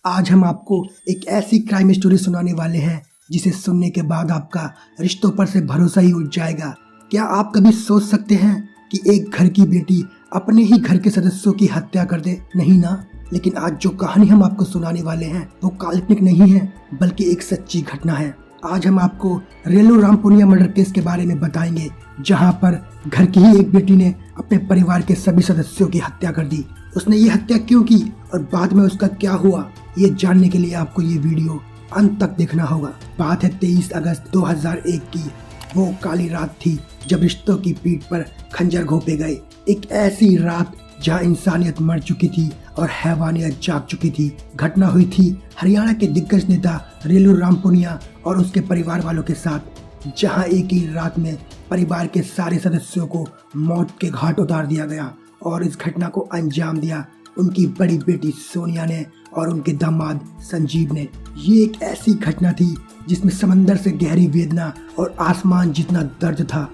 आज हम आपको एक ऐसी क्राइम स्टोरी सुनाने वाले हैं जिसे सुनने के बाद आपका रिश्तों पर से भरोसा ही उठ जाएगा। क्या आप कभी सोच सकते हैं कि एक घर की बेटी अपने ही घर के सदस्यों की हत्या कर दे? नहीं ना। लेकिन आज जो कहानी हम आपको सुनाने वाले हैं वो काल्पनिक नहीं है बल्कि एक सच्ची घटना है। आज हम आपको रेलू रामपुनिया मर्डर केस के बारे में बताएंगे, जहां पर घर की ही एक बेटी ने अपने परिवार के सभी सदस्यों की हत्या कर दी। उसने ये हत्या क्यों की और बाद में उसका क्या हुआ, ये जानने के लिए आपको ये वीडियो अंत तक देखना होगा। बात है 23 अगस्त 2001 की। वो काली रात थी जब रिश्तों की पीठ पर खंजर घोंपे गए। एक ऐसी रात जहां इंसानियत मर चुकी थी और हैवानियत जाग चुकी थी। घटना हुई थी हरियाणा के दिग्गज नेता रेलू रामपुनिया और उसके परिवार वालों के साथ, जहां एक ही रात में परिवार के सारे सदस्यों को मौत के घाट उतार दिया गया। और इस घटना को अंजाम दिया उनकी बड़ी बेटी सोनिया ने और उनके दामाद संजीव ने। ये एक ऐसी घटना थी जिसमें समंदर से गहरी वेदना और आसमान जितना दर्द था।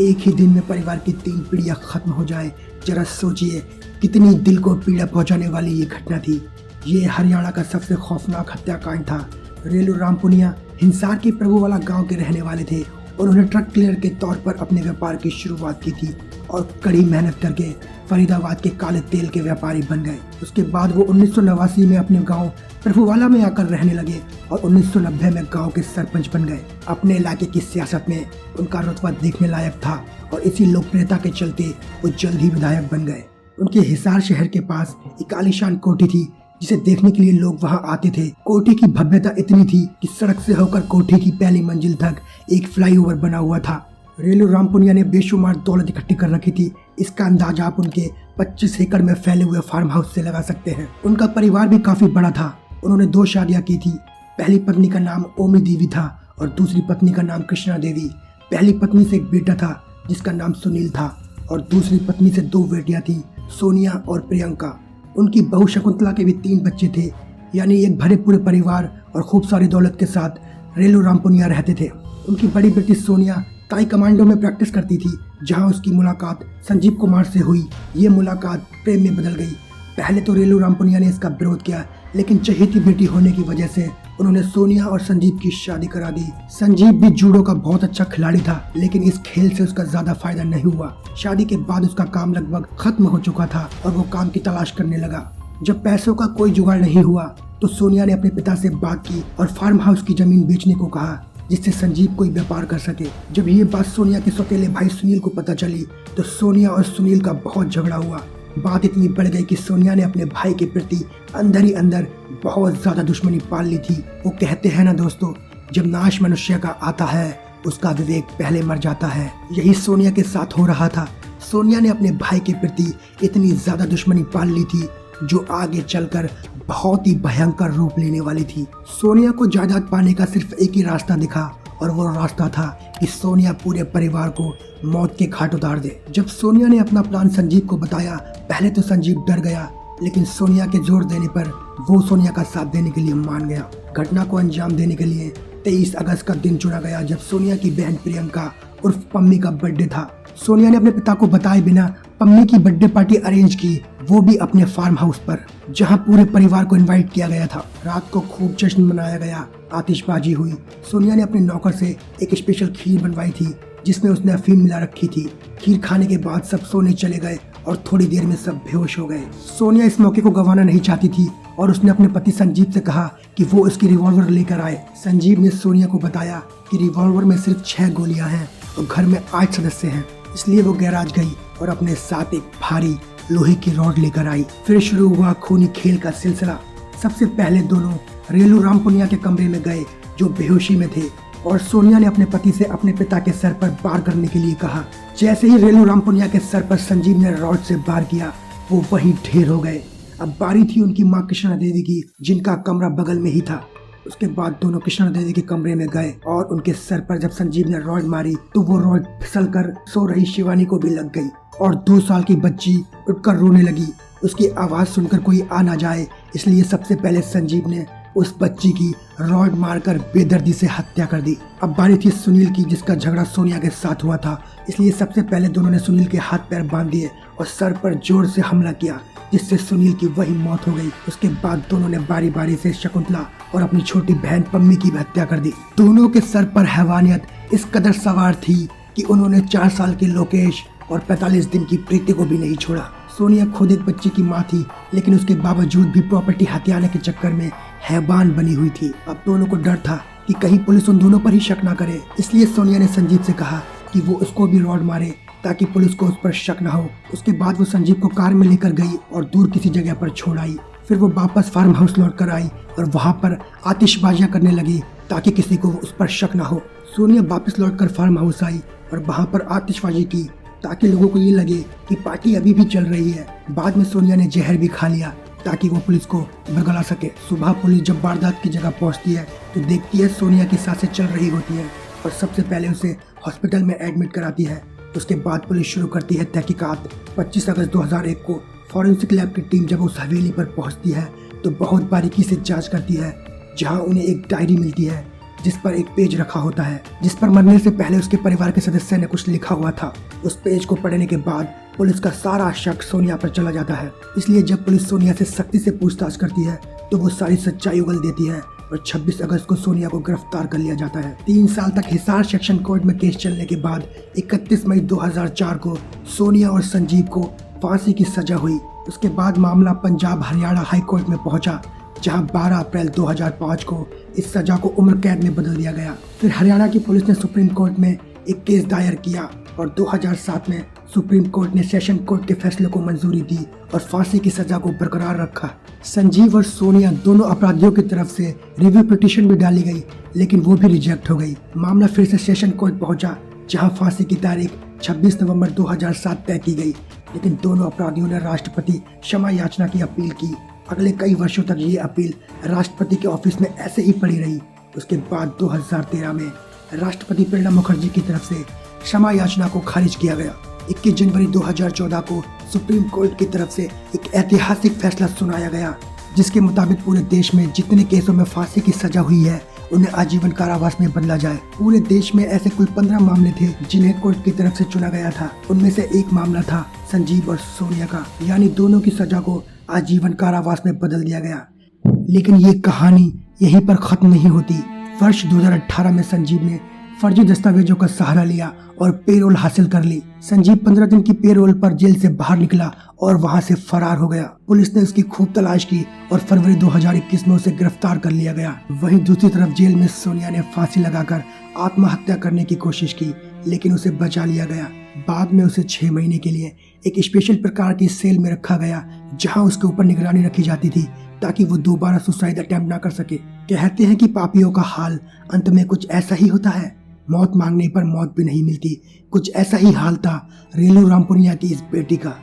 एक ही दिन में परिवार की 3 पीढ़ियां खत्म हो जाए, जरा सोचिए कितनी दिल को पीड़ा पहुंचाने वाली ये घटना थी। ये हरियाणा का सबसे खौफनाक हत्याकांड था। रेलू रामपुनिया हिंसार के प्रभुवाला गांव के रहने वाले थे। उन्होंने ट्रक क्लीनर के तौर पर अपने व्यापार की शुरुआत की थी और कड़ी मेहनत करके फरीदाबाद के काले तेल के व्यापारी बन गए। उसके बाद वो 1989 में अपने गांव प्रभुवाला में आकर रहने लगे और 1990 में गांव के सरपंच बन गए। अपने इलाके की सियासत में उनका रुतबा देखने लायक था और इसी लोकप्रियता के चलते वो जल्द ही विधायक बन गए। उनके हिसार शहर के पास एक आलीशान कोठी थी जिसे देखने के लिए लोग वहां आते थे। कोठी की भव्यता इतनी थी कि सड़क से होकर कोठी की पहली मंजिल तक एक फ्लाईओवर बना हुआ था। रेलू रामपुनिया ने बेशुमार दौलत इकट्ठी कर रखी थी। इसका अंदाजा आप उनके 25 एकड़ में फैले हुए फार्म हाउस से लगा सकते हैं। उनका परिवार भी काफी बड़ा था। उन्होंने 2 शादियां की थी। पहली पत्नी का नाम ओमी देवी था और दूसरी पत्नी का नाम कृष्णा देवी। पहली पत्नी से एक बेटा था जिसका नाम सुनील था और दूसरी पत्नी से 2 बेटियां थी, सोनिया और प्रियंका। उनकी बहू शकुंतला के भी 3 बच्चे थे। यानी एक भरे पूरे परिवार और खूब सारी दौलत के साथ रेलू रामपुनिया रहते थे। उनकी बड़ी बेटी सोनिया ताई कमांडो में प्रैक्टिस करती थी, जहां उसकी मुलाकात संजीव कुमार से हुई। ये मुलाकात प्रेम में बदल गई। पहले तो रेलू रामपुनिया ने इसका विरोध किया, लेकिन चहेती बेटी होने की वजह से उन्होंने सोनिया और संजीव की शादी करा दी। संजीव भी जूडो का बहुत अच्छा खिलाड़ी था, लेकिन इस खेल से उसका ज्यादा फायदा नहीं हुआ। शादी के बाद उसका काम लगभग खत्म हो चुका था और वो काम की तलाश करने लगा। जब पैसों का कोई जुगाड़ नहीं हुआ तो सोनिया ने अपने पिता से बात की और फार्म हाउस की जमीन बेचने को कहा, जिससे संजीव कोई व्यापार कर सके। जब ये बात सोनिया के सौतेले भाई सुनील को पता चली तो सोनिया और सुनील का बहुत झगड़ा हुआ। बात इतनी बढ़ गई कि सोनिया ने अपने भाई के प्रति अंदर ही अंदर बहुत ज्यादा दुश्मनी पाल ली थी। वो कहते हैं ना दोस्तों, जब नाश मनुष्य का आता है उसका विवेक पहले मर जाता है। यही सोनिया के साथ हो रहा था। सोनिया ने अपने भाई के प्रति इतनी ज्यादा दुश्मनी पाल ली थी जो आगे चलकर बहुत ही भयंकर रूप लेने वाली थी। सोनिया को जायदाद पाने का सिर्फ एक ही रास्ता दिखा और वो रास्ता था कि सोनिया पूरे परिवार को मौत के घाट उतार दे। जब सोनिया ने अपना प्लान संजीव को बताया, पहले तो संजीव डर गया, लेकिन सोनिया के जोर देने पर वो सोनिया का साथ देने के लिए मान गया। घटना को अंजाम देने के लिए 23 अगस्त का दिन चुना गया, जब सोनिया की बहन प्रियंका उर्फ पम्मी का बर्थडे था। सोनिया ने अपने पिता को बताए बिना पम्मी की बर्थडे पार्टी अरेंज की, वो भी अपने फार्म हाउस पर, जहां पूरे परिवार को इनवाइट किया गया था। रात को खूब जश्न मनाया गया, आतिशबाजी हुई। सोनिया ने अपने नौकर से एक स्पेशल खीर बनवाई थी जिसमें उसने अफीम मिला रखी थी। खीर खाने के बाद सब सोने चले गए और थोड़ी देर में सब बेहोश हो गए। सोनिया इस मौके को गंवाना नहीं चाहती थी और उसने अपने पति संजीव से कहा कि वो उसकी रिवॉल्वर लेकर आए। संजीव ने सोनिया को बताया कि रिवॉल्वर में सिर्फ 6 गोलियां हैं और घर में 8 सदस्य हैं, इसलिए वो गैराज गई और अपने साथ एक भारी लोहे की रॉड लेकर आई। फिर शुरू हुआ खूनी खेल का सिलसिला। सबसे पहले दोनों रेलू रामपुनिया के कमरे में गए जो बेहोशी में थे और सोनिया ने अपने पति से अपने पिता के सर पर वार करने के लिए कहा। जैसे ही रेलू रामपुनिया के सर पर संजीव ने रॉड से वार किया, वो वहीं ढेर हो गए। अब बारी थी उनकी माँ कृष्णा देवी की, जिनका कमरा बगल में ही था। उसके बाद दोनों कृष्णा देवी के कमरे में गए और उनके सर पर जब संजीव ने रॉड मारी तो वो रॉड फिसलकर सो रही शिवानी को भी लग गई और 2 साल की बच्ची उठकर रोने लगी। उसकी आवाज सुनकर कोई आ ना जाए, इसलिए सबसे पहले संजीव ने उस बच्ची की रॉड मारकर बेदर्दी से हत्या कर दी। अब बारी थी सुनील की, जिसका झगड़ा सोनिया के साथ हुआ था। इसलिए सबसे पहले दोनों ने सुनील के हाथ पैर बांध दिए और सर पर जोर से हमला किया, जिससे सुनील की वही मौत हो गई। उसके बाद दोनों ने बारी बारी से शकुंतला और अपनी छोटी बहन पम्मी की भी हत्या कर दी। दोनों के सर पर हैवानियत इस कदर सवार थी कि उन्होंने 4 साल के लोकेश और 45 दिन की प्रीति को भी नहीं छोड़ा। सोनिया खुद एक बच्चे की माँ थी, लेकिन उसके बावजूद भी प्रॉपर्टी हथियाने के चक्कर में हैवान बनी हुई थी। अब दोनों को डर था कि कहीं पुलिस उन दोनों पर ही शक न करे। इसलिए सोनिया ने संजीव से कहा कि वो उसको भी रॉड मारे ताकि पुलिस को उस पर शक न हो। उसके बाद वो संजीव को कार में लेकर गई और दूर किसी जगह पर छोड़ आई। फिर वो वापस फार्म हाउस लौट कर आई और वहाँ पर आतिशबाजियां करने लगी ताकि किसी को उस पर शक न हो। सोनिया वापस लौटकर फार्म हाउस आई और वहाँ पर आतिशबाजी की ताकि लोगों को ये लगे कि पार्टी अभी भी चल रही है। बाद में सोनिया ने जहर भी खा लिया ताकि वो पुलिस को भड़का सके। सुबह पुलिस जब वारदात की जगह पहुंचती है तो देखती है सोनिया की सांसें चल रही होती हैं और सबसे पहले उसे हॉस्पिटल में एडमिट कराती है। उसके बाद पुलिस शुरू करती है तहकीकात। 25 अगस्त 2001 को फॉरेंसिक लैब की टीम जब उस हवेली पर पहुंचती है तो बहुत बारीकी से जांच करती है, जहां उन्हें एक डायरी मिलती है जिस पर एक पेज रखा होता है, जिस पर मरने से पहले उसके परिवार के सदस्य ने कुछ लिखा हुआ था। उस पेज को पढ़ने के बाद पुलिस का सारा शक सोनिया पर चला जाता है। इसलिए जब पुलिस सोनिया से सख्ती से पूछताछ करती है तो वो सारी सच्चाई उगल देती है और 26 अगस्त को सोनिया को गिरफ्तार कर लिया जाता है। 3 साल तक हिसार सेक्शन कोर्ट में केस चलने के बाद 31 मई 2004 को सोनिया और संजीव को फांसी की सजा हुई। उसके बाद मामला पंजाब हरियाणा हाई कोर्ट में पहुंचा, जहां 12 अप्रैल 2005 को इस सजा को उम्र कैद में बदल दिया गया। फिर हरियाणा की पुलिस ने सुप्रीम कोर्ट में एक केस दायर किया और 2007 में सुप्रीम कोर्ट ने सेशन कोर्ट के फैसले को मंजूरी दी और फांसी की सजा को बरकरार रखा। संजीव और सोनिया दोनों अपराधियों की तरफ से रिव्यू पिटीशन भी डाली गई, लेकिन वो भी रिजेक्ट हो गई। मामला फिर से सेशन कोर्ट पहुंचा, जहां फांसी की तारीख 26 नवंबर 2007 तय की गई, लेकिन दोनों अपराधियों ने राष्ट्रपति क्षमा याचना की अपील की। अगले कई वर्षों तक ये अपील राष्ट्रपति के ऑफिस में ऐसे ही पड़ी रही। उसके बाद 2013 में राष्ट्रपति प्रणब मुखर्जी की तरफ से क्षमा याचना को खारिज किया गया। 21 जनवरी 2014 को सुप्रीम कोर्ट की तरफ से एक ऐतिहासिक फैसला सुनाया गया, जिसके मुताबिक पूरे देश में जितने केसों में फांसी की सजा हुई है उन्हें आजीवन कारावास में बदला जाए। पूरे देश में ऐसे कुल 15 मामले थे जिन्हें कोर्ट की तरफ से चुना गया था। उनमें से एक मामला था संजीव और सोनिया का, यानी दोनों की सजा को आजीवन कारावास में बदल दिया गया। लेकिन ये कहानी यहीं पर खत्म नहीं होती। वर्ष 2018 में संजीव ने फर्जी दस्तावेजों का सहारा लिया और पेरोल हासिल कर ली। संजीव 15 दिन की पेरोल पर जेल से बाहर निकला और वहां से फरार हो गया। पुलिस ने उसकी खूब तलाश की और फरवरी 2021 में उसे गिरफ्तार कर लिया गया। वहीं दूसरी तरफ जेल में सोनिया ने फांसी लगाकर आत्महत्या करने की कोशिश की, लेकिन उसे बचा लिया गया। बाद में उसे 6 महीने के लिए एक स्पेशल प्रकार की सेल में रखा गया, जहां उसके ऊपर निगरानी रखी जाती थी ताकि वो दोबारा सुसाइड अटेम्प्ट ना कर सके। कहते हैं कि पापियों का हाल अंत में कुछ ऐसा ही होता है। मौत मांगने पर मौत भी नहीं मिलती। कुछ ऐसा ही हाल था रेलू रामपुनिया की इस बेटी का।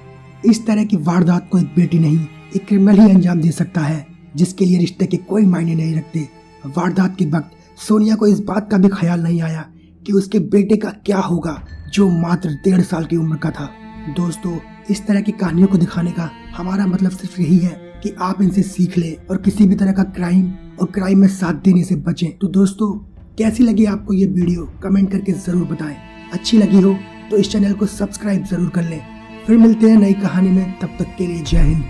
इस तरह की वारदात को एक बेटी नहीं, एक क्रिमिनल ही अंजाम दे सकता है, जिसके लिए रिश्ते के कोई मायने नहीं रखते। वारदात के वक्त सोनिया को इस बात का भी ख्याल नहीं आया कि उसके बेटे का क्या होगा, जो मात्र 1.5 साल की उम्र का था। दोस्तों, इस तरह की कहानियों को दिखाने का हमारा मतलब सिर्फ यही है कि आप इनसे सीख लें और किसी भी तरह का क्राइम और क्राइम में साथ देने से बचें। तो दोस्तों, कैसी लगी आपको ये वीडियो कमेंट करके जरूर बताएं। अच्छी लगी हो तो इस चैनल को सब्सक्राइब जरूर कर लें। फिर मिलते हैं नई कहानी में, तब तक के लिए जय हिंद।